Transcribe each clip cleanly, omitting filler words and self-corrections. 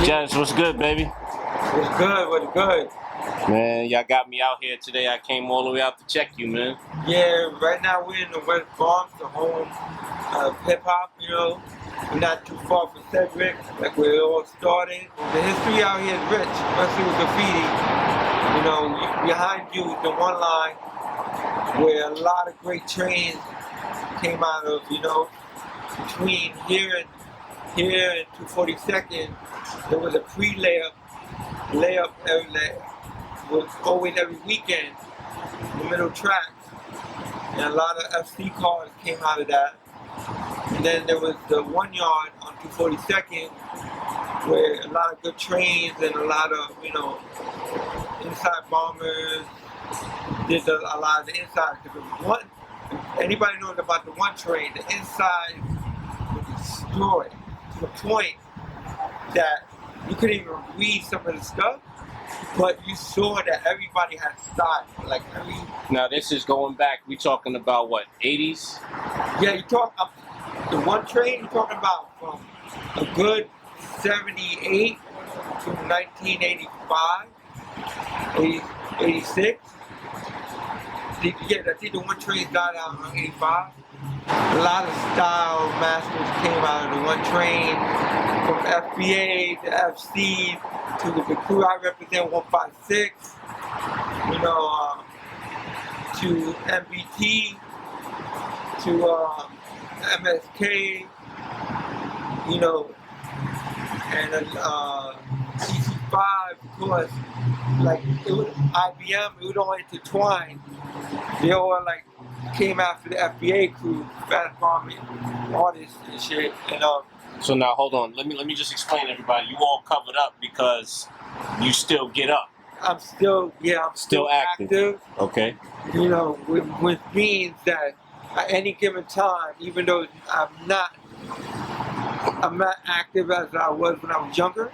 Jazz, what's good, baby? What's good? What's good? Man, y'all got me out here today. I came all the way out to check you, man. Yeah, right now we're in the West Bronx, the home of hip hop. You know, we're not too far from Cedric, like where it all started. The history out here is rich, especially with graffiti. You know, behind you, the one line where a lot of great trains came out of. You know, between here and 242nd, there was a layup was always every weekend in the middle tracks, and a lot of FC cars came out of that. And then there was the 1 yard on 242nd, where a lot of good trains and a lot of, you know, inside bombers did a lot of the inside. Because anybody knows about the one train, the inside was destroyed to the point that you couldn't even read some of the stuff, but you saw that everybody had style. Like Now this is going back. We talking about what, 80s? Yeah, you talk the one train. You're talking about from a good 78 to 1985, 86. Yeah, I think the one train died out in 85. A lot of style masters came out of the one train, from FBA to FC to the crew I represent, 156, you know, to MBT, to MSK, you know, and CC5, of course. Like it was IBM, it would all intertwine. They all like came after the FBA crew, Fat Bombing artists and shit. And so now hold on. Let me just explain to everybody. You all covered up because you still get up. I'm still active. Okay. You know, which means that at any given time, even though I'm not active as I was when I was younger,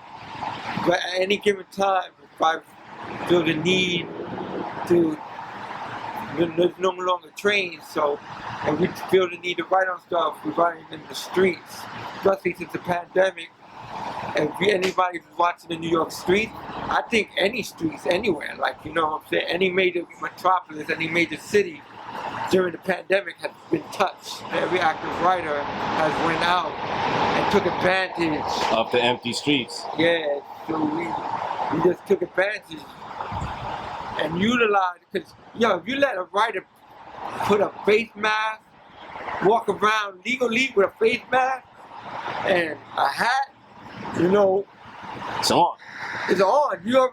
but at any given time, if I feel the need to, there's no longer trains, so, and we feel the need to write on stuff, we're writing in the streets, especially since the pandemic. And if anybody's watching the New York streets, I think any streets anywhere, like, you know what I'm saying, any major metropolis, any major city during the pandemic has been touched. Every active writer has went out and took advantage of the empty streets. Yeah, so we just took advantage and utilized, because, yo, if you let a writer put a face mask, walk around legally with a face mask and a hat, you know, it's on. It's on. You're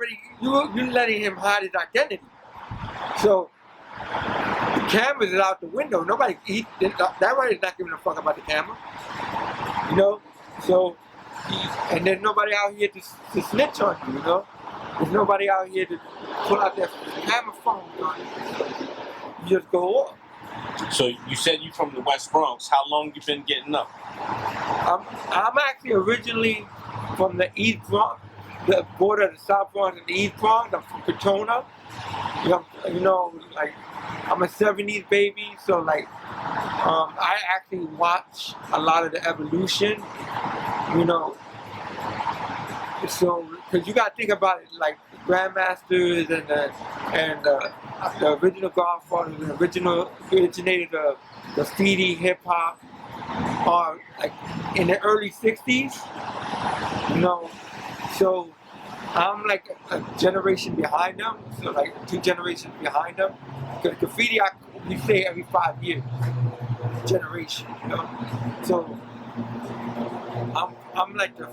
letting him hide his identity. So the cameras is out the window. That writer's not giving a fuck about the camera. You know? So and there's nobody out here to snitch on you, you know? There's nobody out here to pull out their camera phone on you. You just go off. So you said you from the West Bronx. How long you been getting up? I'm actually originally from the East Bronx, the border of the South Bronx and the East Bronx. I'm from Petona. You know, like, I'm a 70s baby, so like, I actually watch a lot of the evolution, you know. So, because you gotta think about it, like Grandmasters and the original Godfather, the originated graffiti, hip hop, are like in the early 60s, you know. So I'm like a generation behind them, so like 2 generations behind them. Because graffiti, we say every 5 years, generation, you know. So I'm like the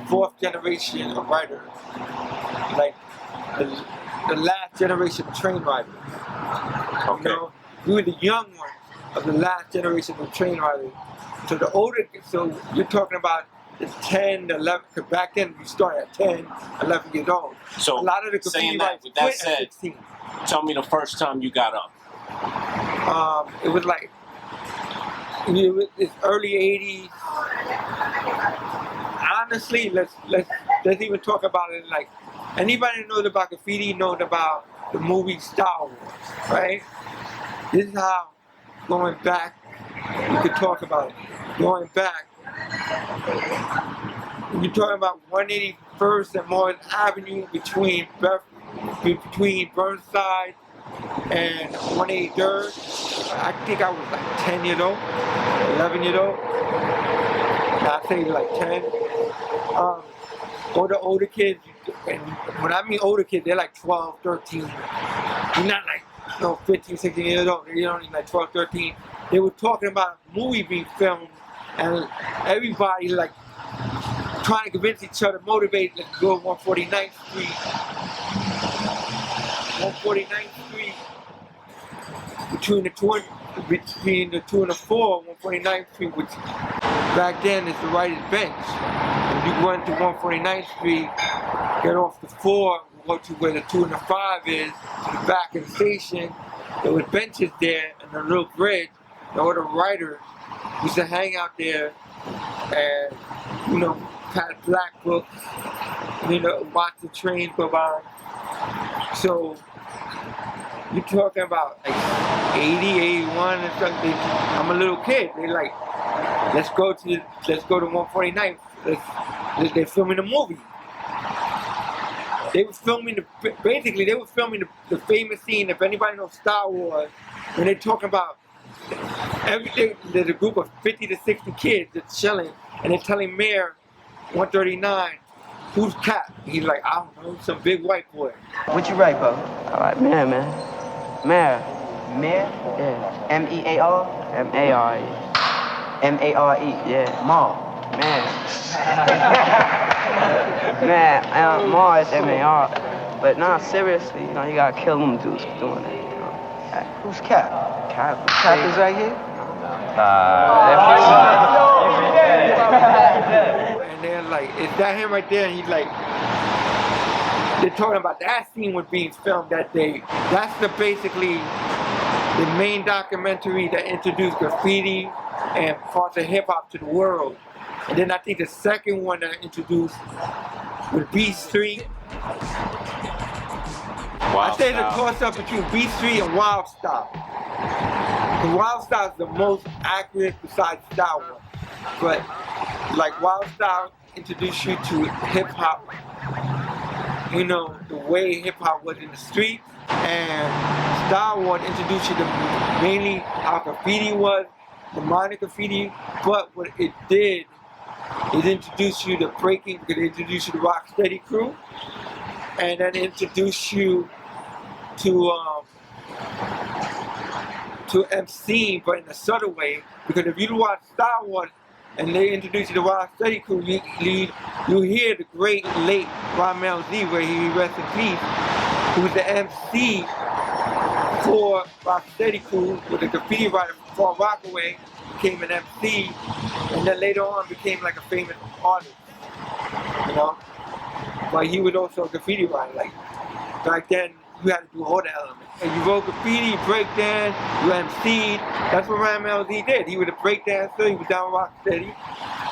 4th generation of writer, like the last generation of train riders. Okay. You know, we were the young ones of the last generation of train riders. So the older, so you're talking about the 10, 11, because back then we started at 10, 11 years old. So a lot of the saying that, with that said, 16. Tell me the first time you got up. It was like, it's early 80s. Honestly, let's even talk about it. Like, anybody who knows about graffiti knows about the movie Star Wars, right? This is how, going back, we could talk about it. Going back, you're talking about First and Morris Avenue between Burnside and 183rd. I think I was like 10 years old, 11 years old. I'd say like 10. Or the older kids, and when I mean older kids, they're like 12, 13. They're not like 15, 16 years old. They're only like 12, 13. They were talking about a movie being filmed, and everybody like trying to convince each other, motivated to go 149th Street. 149th Street between the 2 and the 4, 149th Street, which back then is the writer's bench. If you go into 149th Street, get off the 4, go to where the 2 and the 5 is, to the back of the station. There were benches there and a little bridge. And all the writers used to hang out there and, kind of black books, watch the trains go by. So you're talking about like 80, 81 and something. I'm a little kid. They're like, let's go to 149th. They're filming a movie. They were filming the famous scene. If anybody knows Star Wars, when they're talking about everything, there's a group of 50 to 60 kids that's chilling, and they're telling Mayor 139, who's Cap? He's like, I don't know, some big white boy. What you write, bro? I like Mayor, man. Mayor. Mayor? Yeah. M-E-A-R? M-A-R-E. M-A-R-E? Yeah. Mar. Man. Man, Mar is M-A-R. But nah, seriously, you gotta kill them dudes for doing that, Who's Cap? Cap. Cap is right here? And they're like, is that him right there? And he's like, they're talking about that scene was being filmed that day. That's basically the main documentary that introduced graffiti and parts of hip hop to the world. And then I think the second one that introduced was Beat Street. I say the toss up between Beat Street and Wild Style. The Wild Style is the most accurate besides Star Wars. But like Wild Style introduced you to hip hop, the way hip hop was in the streets, and Star Wars introduced you to mainly how graffiti was, the minor graffiti, but what it did is introduce you to breaking, because it introduced you to Rocksteady crew, and then introduce you to MC, but in a subtle way, because if you watch Star Wars and they introduce you to Rocksteady crew, you hear the great late Ramel Z, where he rests in peace, who was the MC for Rocksteady crew, with the graffiti writer from Far Rockaway, became an MC, and then later on became like a famous artist, But he was also a graffiti writer. Like back then, you had to do all the elements. And you wrote graffiti, breakdance, you MC'd. That's what Ramel Z did. He was a breakdancer, he was down Rocksteady.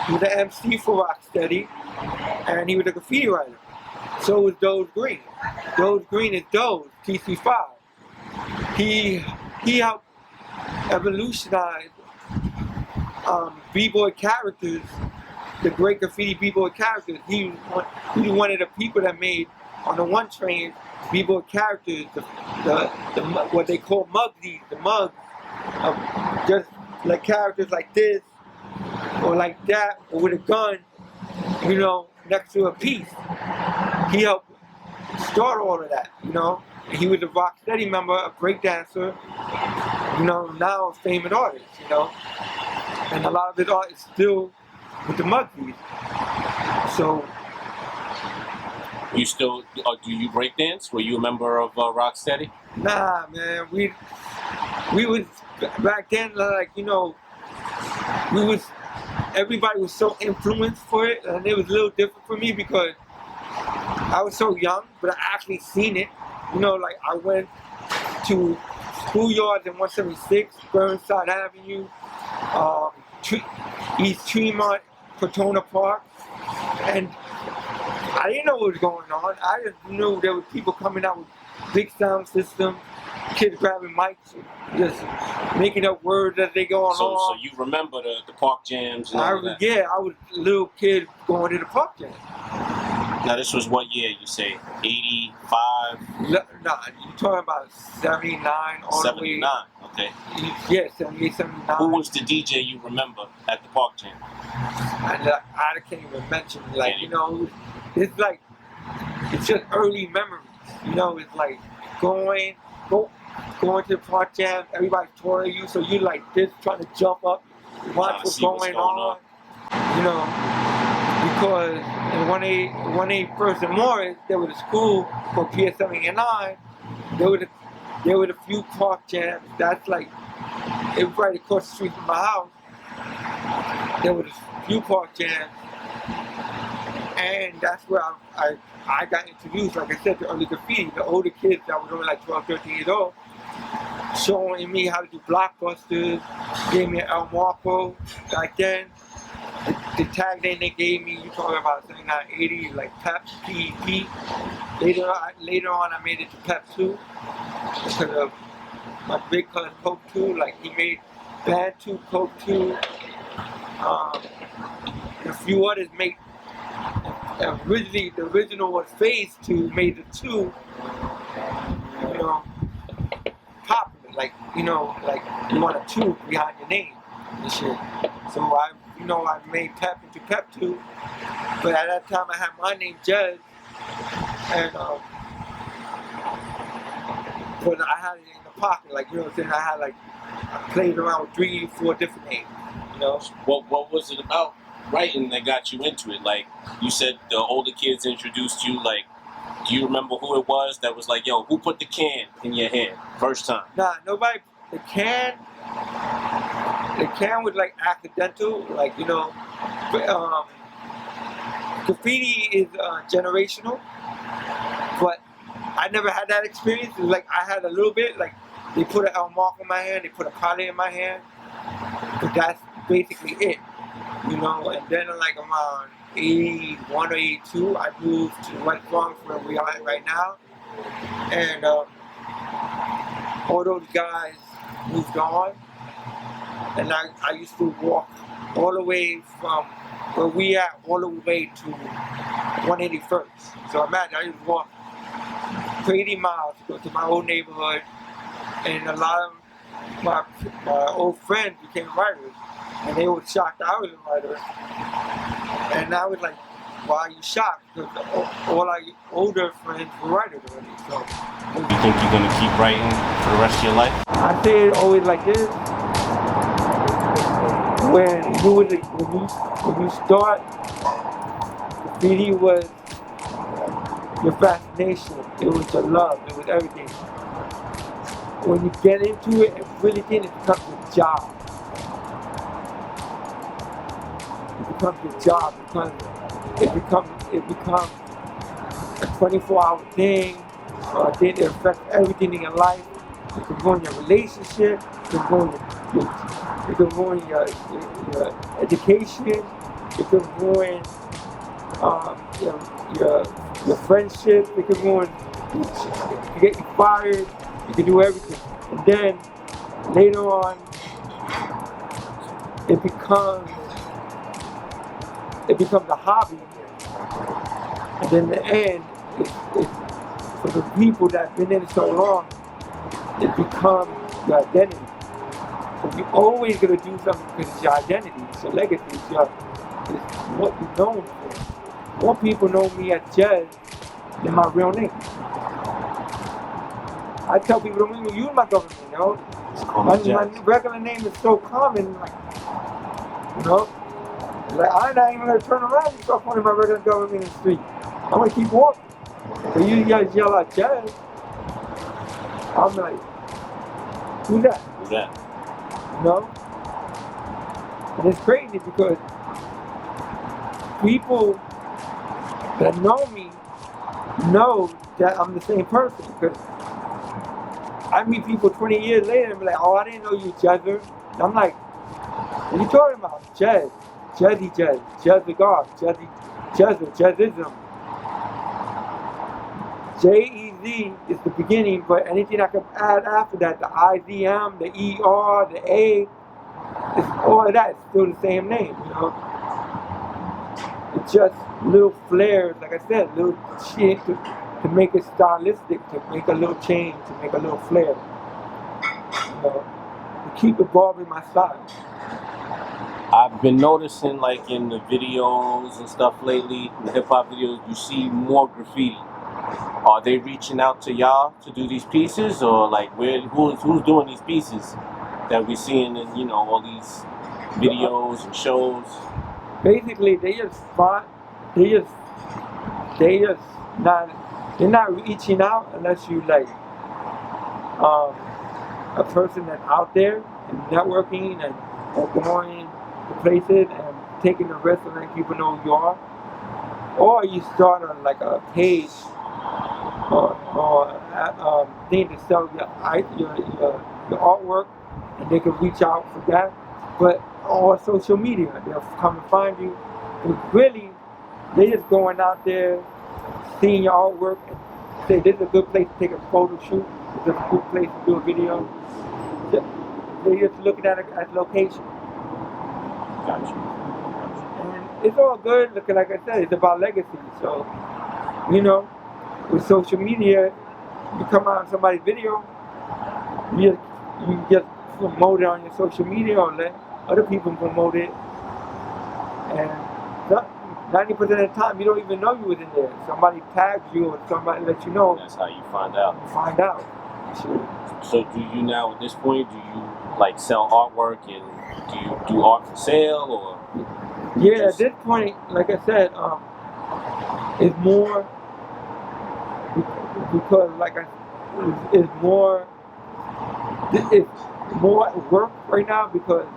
He was the MC for Rocksteady, and he was a graffiti writer. So was Doze Green. Doze Green is Doze, TC5. He helped evolutionize b-boy characters, the great graffiti b-boy characters. He was one of the people that made, on the 1 train, b-boy characters, the what they call mugsies, the mugs, of just like characters like this, or like that, or with a gun, next to a piece. He helped start all of that, He was a Rocksteady member, a breakdancer, now a famous artist, And a lot of his art is still with the mugsies. So. You still, do you breakdance? Were you a member of Rocksteady? Nah, man, we was, back then, everybody was so influenced for it, and it was a little different for me because I was so young, but I actually seen it. I went to schoolyards in 176, Burnside Avenue, East Tremont, Cortona Park, and I didn't know what was going on. I just knew there were people coming out with big sound systems, kids grabbing mics, just making up words as they go along. So you remember the park jams and all that? Yeah, I was a little kid going to the park jam. Now this was what year? You say 85, Nah, you talking about 79 all 79. Okay. the way. Yeah, 78, 79. Who was the DJ you remember at the Park Jam? And I can't even mention, like, you know, it's like, it's just early memories. You know, it's like going to the Park Jam, everybody's touring you, so you like this, trying to jump up, watch what's going on. You know, because in 181st and Morris, there was a school for PS 79. There were a few Park Jams. That's like, it was right across the street from my house. There were a few Park Jams. And that's where I got introduced, like I said, to early graffiti. The older kids that was only like 12, 13 years old, showing me how to do blockbusters, gave me an El Marco back then. The tag name they gave me, you talking about 7980, like PEP, PEP. Later on, I made it to PEP 2 because of my big cousin Coke 2. Like, he made Band 2, Coke 2. And a few others made. Originally, the original was Phase 2, made the 2. You know, popular. Like, you know, like you want a 2 behind your name and shit. So I made PEP into PEP 2, but at that time I had my name Judge, and but I had it in the pocket, like, you know what I'm saying. I played around with 3, 4 different names, you know. What was it about writing that got you into it? Like you said, the older kids introduced you. Like, do you remember who it was that was like, yo, who put the can in your hand first time? Nah, nobody. The can was like accidental, like, you know. Graffiti is generational, but I never had that experience. It was like I had a little bit, like they put an El Marco in my hand, they put a Pali in my hand, but that's basically it, you know. And then like around 81 or 82, I moved to West Bronx, where we are right now, and all those guys moved on, and I used to walk all the way from where we at all the way to 181st. So imagine I used to walk 80 miles to go to my old neighborhood, and a lot of my old friends became writers, and they were shocked I was a writer. And I was like, why are you shocked? Because all our older friends were writers already. So, you think you're gonna keep writing for the rest of your life? I say it always like this: when you start, graffiti was your fascination. It was your love. It was everything. When you get into it and really get it, becomes your job. It becomes your job. It becomes a 24-hour thing. It affects everything in your life. It can ruin your relationship. It can ruin your education. It can ruin your friendship. It can ruin. It can get you fired. You can do everything. And then later on, it becomes a hobby. And then the end, for the people that have been in it so long, it becomes your identity. So you're always gonna do something because it's your identity, it's your legacy, it's what you're known for. More people know me as Judge than my real name. I tell people don't even use my government, you know. My regular name is so common, like, you know. Like, I'm not even gonna turn around and start pointing my regular government in the street. I'm gonna keep walking. But you guys yell out Judge, I'm like, who's that? Who's that? You know? And it's crazy because people that know me know that I'm the same person. Because I meet people 20 years later and be like, oh, I didn't know you, Judger. And I'm like, what are you talking about? Judge. Judgy Judge. Judge the God. Judgy Judger. Judgeism. J-E-Z is the beginning, but anything I can add after that, the I-Z-M, the E-R, the A, all of that is still the same name, you know? It's just little flares, like I said, little shit to make it stylistic, to make a little change, to make a little flair. You know, to keep evolving my style. I've been noticing, like in the videos and stuff lately, in the hip hop videos, you see more graffiti. Are they reaching out to y'all to do these pieces, or like who's doing these pieces that we're seeing in, you know, all these videos and shows? Basically, they're not reaching out unless you like a person that's out there and networking and going to places and taking the risk of letting people know who you are, or you start on like a page or thing to sell your artwork, and they can reach out for that. But or social media, they'll come and find you. But really, they just going out there, seeing your artwork, and say this is a good place to take a photo shoot. This is a good place to do a video. They're just looking at it as location. Gotcha. And it's all good. Look, like I said, it's about legacy. So, you know, with social media, you come out on somebody's video, you just promote it on your social media or let other people promote it. And 90% of the time, you don't even know you was in there. Somebody tags you or somebody let you know. That's how you find out. You find out. So do you now, at this point, do you like sell artwork, and do you do art for sale, or? Yeah, at this point, like I said, it's more because it's more work right now because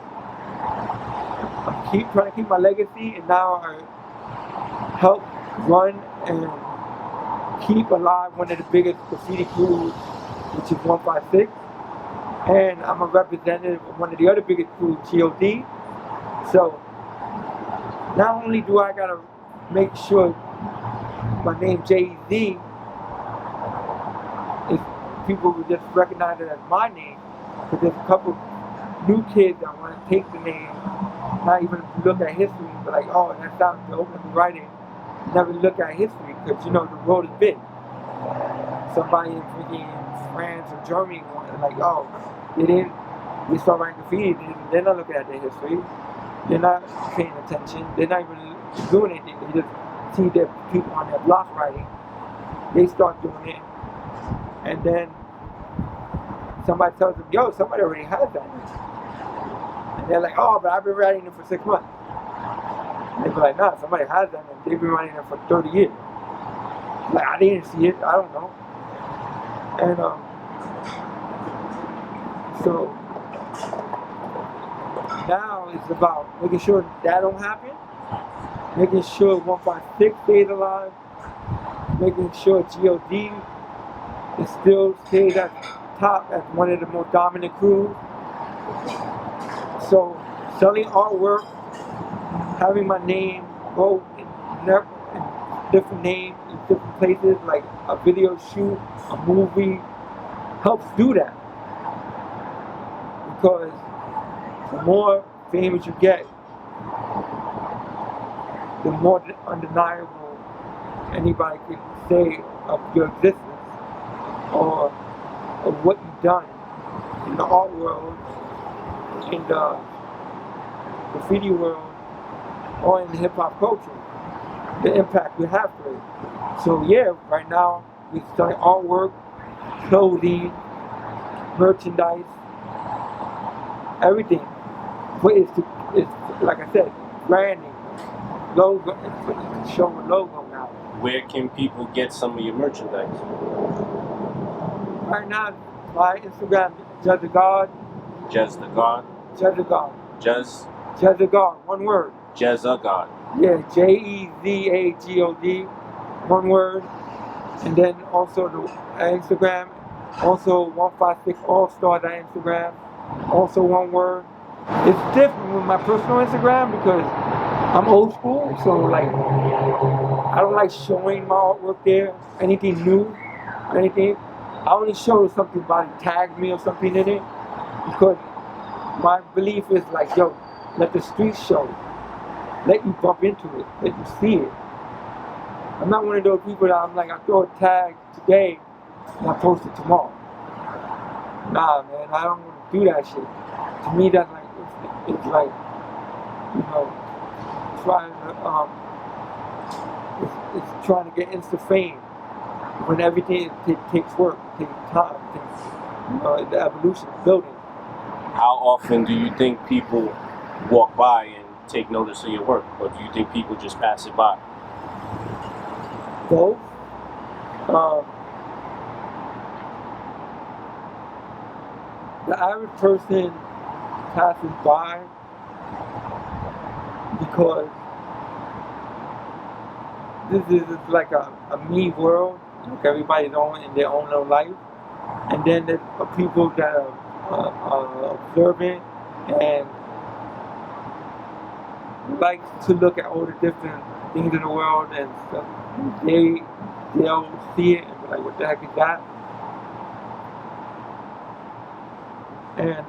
I'm trying to keep my legacy, and now I help run and keep alive one of the biggest graffiti crews, which is 156, and I'm a representative of one of the other biggest crews, GOD. So not only do I gotta make sure my name Jay-Z, if people would just recognize it as my name, but there's a couple new kids that want to take the name, not even look at history, but like, oh, that sounds dope, let me write it. Never look at history, because you know the road is big. Somebody in freaking France or Germany, like, oh, they start writing graffiti, they're not looking at their history, they're not paying attention, they're not even doing anything, they just see their people on their block writing, they start doing it, and then somebody tells them, yo, somebody already has that. And they're like, oh, but I've been writing it for 6 months. And they be like, nah, somebody has that, and they've been writing it for 30 years. Like, I didn't see it, I don't know. And so now it's about making sure that don't happen, making sure 156 stays alive, making sure GOD is still stays at top as one of the more dominant crews. So selling artwork, having my name go in different names in different places, like a video shoot, a movie, helps do that. Because the more famous you get, the more undeniable anybody can say of your existence or of what you've done in the art world, in the graffiti world, or in the hip-hop culture, the impact we have for it. So yeah, right now we study artwork, clothing, merchandise, everything. But it's like I said, branding, logo, it's showing logo now. Where can people get some of your merchandise? Right now, my Instagram, Jez the God. Jez the God? Jez the God. Jez the God, one word. Jez the God. Yeah, Jezagod, one word. And then also the Instagram, also 156 All Stars on Instagram, also one word. It's different with my personal Instagram because I'm old school, so like I don't like showing my artwork there, anything new, anything. I only show something somebody tagged me or something in it, because my belief is like, yo, let the streets show. let you bump into it, let you see it. I'm not one of those people that I'm like, I throw a tag today and I post it tomorrow. Nah, man, I don't want to do that shit. To me, that's like, it's like, you know, trying to, it's trying to get instant fame when everything takes work, takes time, takes, you know, the evolution of building. How often do you think people walk by and take notice of your work, or do you think people just pass it by? Both. The average person passes by because this is like a me world, like everybody's in their own little life, and then there's people that are observant and like to look at all the different things in the world and stuff. They'll see it and be like, what the heck is that? And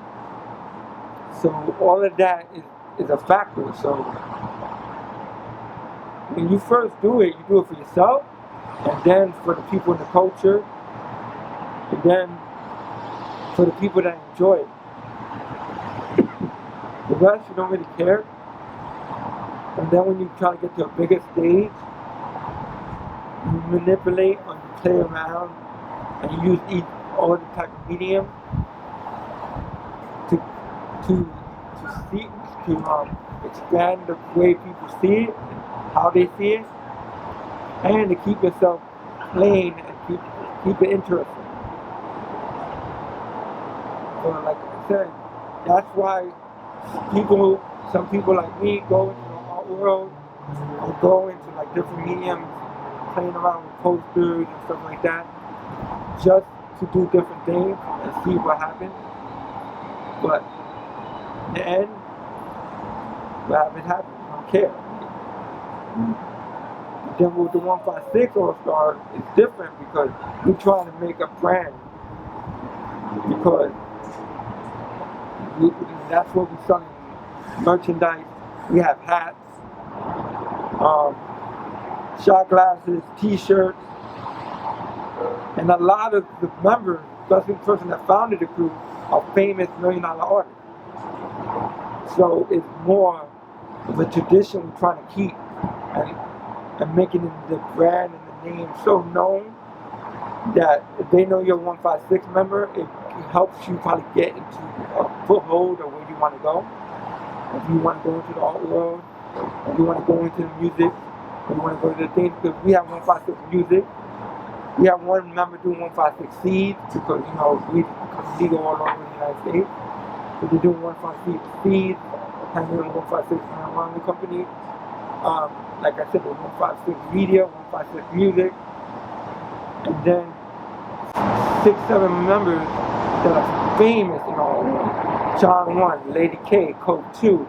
so all of that is a factor. So when you first do it, you do it for yourself, and then for the people in the culture, and then for the people that enjoy it. The rest, you don't really care. And then when you try to get to a bigger stage, you manipulate or you play around and you use all the type of medium to expand the way people see it, how they see it, and to keep yourself playing and keep it interesting. So like I said, that's why some people like me go into the art world or go into like different mediums, playing around with posters and stuff like that, just to do different things and see what happens. But in the end, what happens, I don't care. Then with the 156 All-Star, it's different because we're trying to make a brand. Because that's what we're selling. Merchandise. We have hats, shot glasses, t-shirts, and a lot of the members, especially the person that founded the group, are famous $1 million artists. So it's more of a tradition we're trying to keep and making the brand and the name so known that if they know you're a 156 member, it helps you probably get into a foothold of where you want to go. If you want to go into the art world, if you want to go into the music, if you want to go into the things, because we have 156 music. We have one member doing 156 seeds because, you know, we become legal all over the United States. So they're doing 156 seeds, having a 156 marijuana company. Like I said, the 156 media, 156 music, and then 6-7 members that are famous in all the world. John 1, Lady K, Code 2,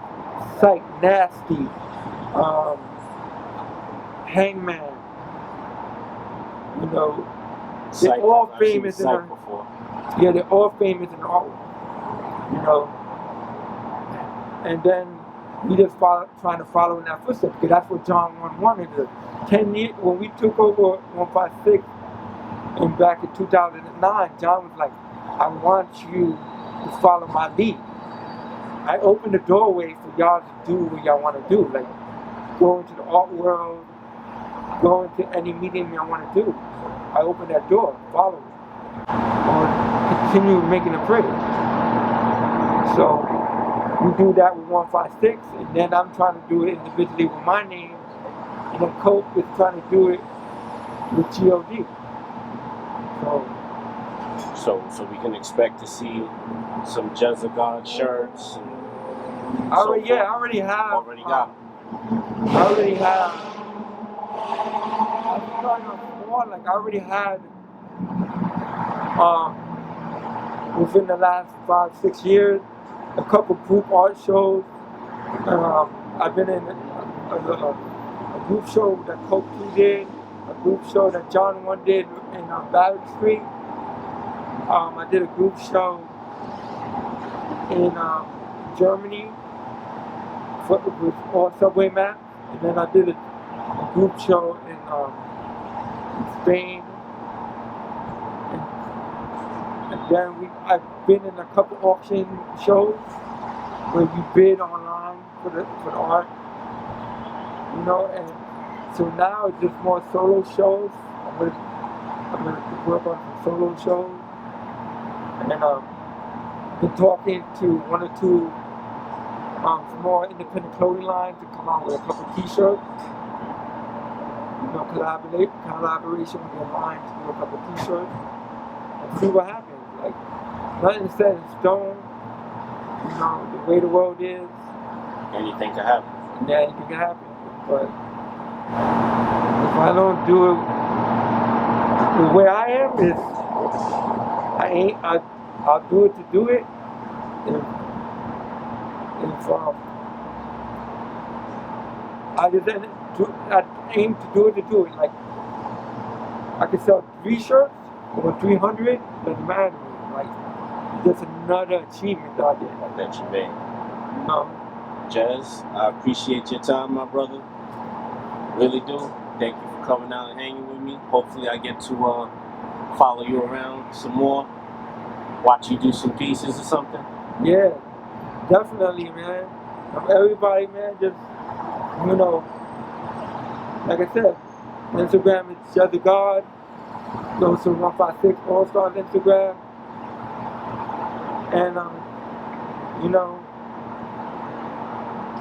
Psych, Nasty, Hangman. You know, they're all famous in the, yeah, they're all famous in the art world. You know, and then we just trying to follow in that footsteps because that's what John 1 wanted. 10 years when we took over 156, and back in 2009, John was like, I want you to follow my lead. I opened the doorway for y'all to do what y'all want to do, like go into the art world, go into any medium y'all want to do. I opened that door, follow it, or continue making a prayer. So we do that with 156, and then I'm trying to do it individually with my name, and then Cope is trying to do it with G.O.D. So we can expect to see some Jezzagon shirts. And I already have. Already got. I already have. I'm trying to more, like I already had. Within the last 5-6 years, a couple group art shows. I've been in a group show that Coke 2 did, a group show that John 1 did in Barrett Street. I did a group show in Germany with all Subway maps, and then I did a group show in Spain, and then I've been in a couple auction shows where you bid online for the art, you know, and so now it's just more solo shows. I'm gonna work on some solo shows, and been talking to one or two small independent clothing lines to come out with a couple t-shirts. You know, collaboration with their lines to do a couple t-shirts and see what happens. Like, nothing set in stone. You know, the way the world is. Anything can happen. Yeah, anything can happen. But if I don't do it the way I am, I'll do it to do it. If I aim to do it to do it. Like, I could sell 3 shirts or 300, doesn't matter. Like, just another achievement that I did. That you made. No. Jazz, I appreciate your time, my brother. Really do. Thank you for coming out and hanging with me. Hopefully I get to follow you around some more. Watch you do some pieces or something. Yeah, definitely, man. Everybody, man, just, you know, like I said, Instagram is Just the God. Go to 156 All Stars Instagram. And, you know,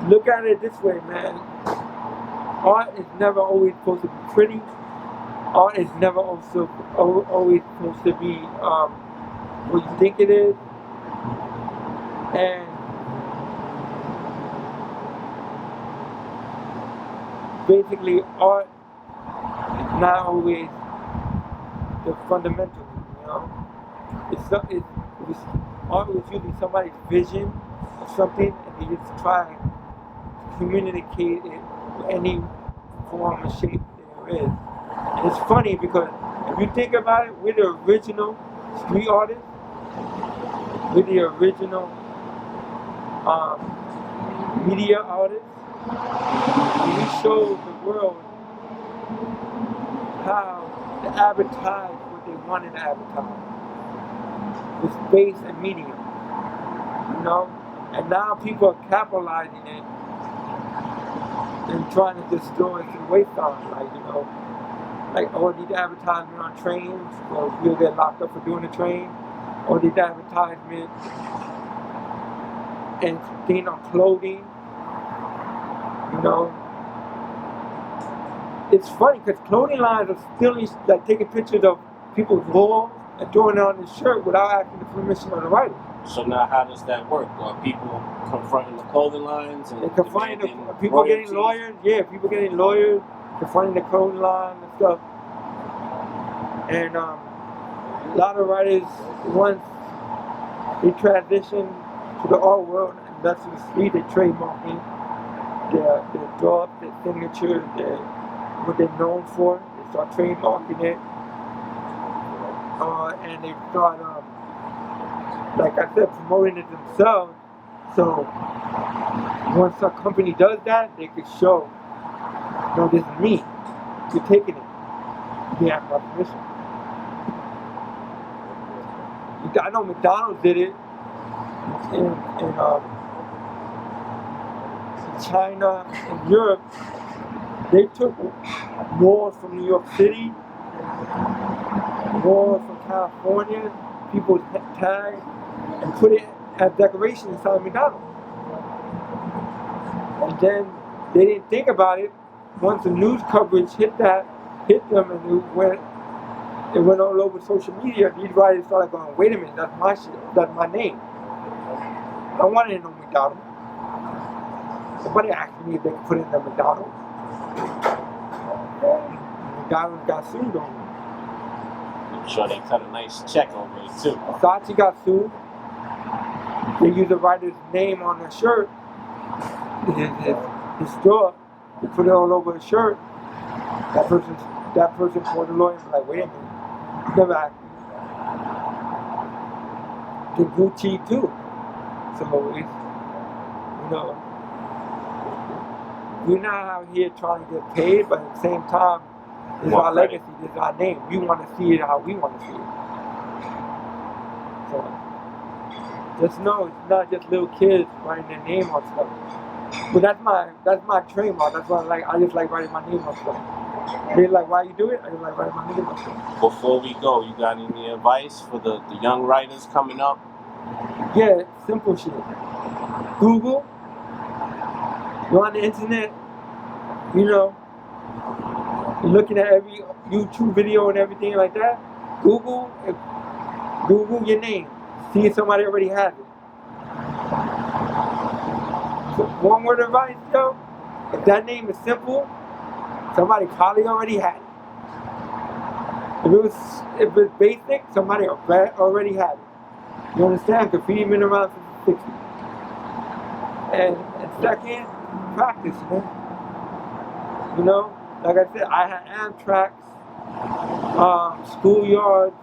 look at it this way, man. Art is never always supposed to be pretty. Art is never also always supposed to be what you think it is. And basically, art is not always the fundamental, you know. Art was usually somebody's vision of something, and they just try to communicate it with any form or shape there is. And it's funny because if you think about it, we're the original street artists. We're the original media artists. And we show the world how to advertise what they wanted to advertise with space and medium, you know. And now people are capitalizing it and trying to destroy it to the wasteland, like, you know, like all these advertisements on trains, or you'll get locked up for doing the train, or these advertisements and things on clothing, you know. It's funny because clothing lines are still like taking pictures of people's walls and throwing it on the shirt without asking the permission of the writer. So now how does that work? Are people confronting the clothing lines and They're confronting people getting lawyers, people getting lawyers, confronting the clothing line and stuff. And a lot of writers, once they transition to the art world, and that's the street, they're trademarking their job, their signature, what they're known for. They start trademarking it. And they start, like I said, promoting it themselves. So once a company does that, they can show, no, this is me. You're taking it. You have my permission. I know McDonald's did it in China and Europe. They took walls from New York City, walls from California, people's tags, and put it as decoration inside McDonald's. And then they didn't think about it. Once the news coverage hit them, and it went all over social media, these writers started going, wait a minute, that's my shit, that's my name. I wanted to know McDonald's. Somebody asked me if they could put it in the McDonald's. And McDonald's got sued on it. I'm sure they cut a nice check on it too. Versace got sued. They used the writer's name on their shirt, his store. They put it all over his shirt. That person called the lawyer and was like, wait a minute, you never asked me. The Gucci too. So it's, you know, We're not out here trying to get paid, but at the same time, this is Want our credit. legacy, this is our name. We want to see it how we want to see it. So just know it's not just little kids writing their name on stuff. But that's my trademark. That's why I just like writing my name on stuff. They like, why you do it? I just like writing my name on stuff. Before we go, you got any advice for the young writers coming up? Yeah, simple shit. Google. You're on the internet. You know, you're looking at every YouTube video and everything like that. Google your name. See if somebody already has it. So one word of advice, yo. If that name is simple, somebody probably already had it. If it's basic, somebody already had it. You understand? Graffiti been around since the 60s. And second, practice, man. You know, like I said, I had Amtrak's, schoolyards,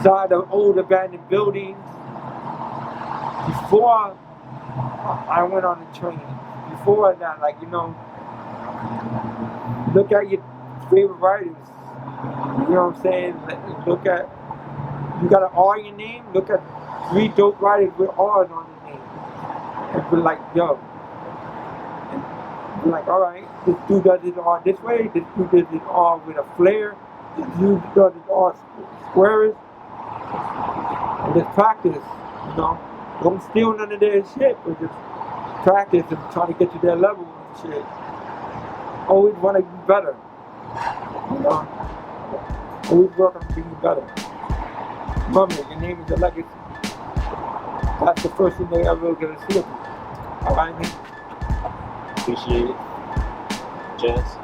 side of old abandoned buildings. Before I went on the train, before that, like, you know, look at your favorite writers. You know what I'm saying? Look at, you got an R in your name, look at 3 dope writers with R's on their name. And be like, yo. And be like, alright, this dude does his R this way, this dude does his R with a flare, this dude does his R squares. And just practice, you know. Don't steal none of their shit, but just practice and try to get to their level and shit. Always want to be better, you know. Always work on being better. Remember, your name is a legacy. That's the first thing they ever gonna see of you. Alright, man? Appreciate it. Jess?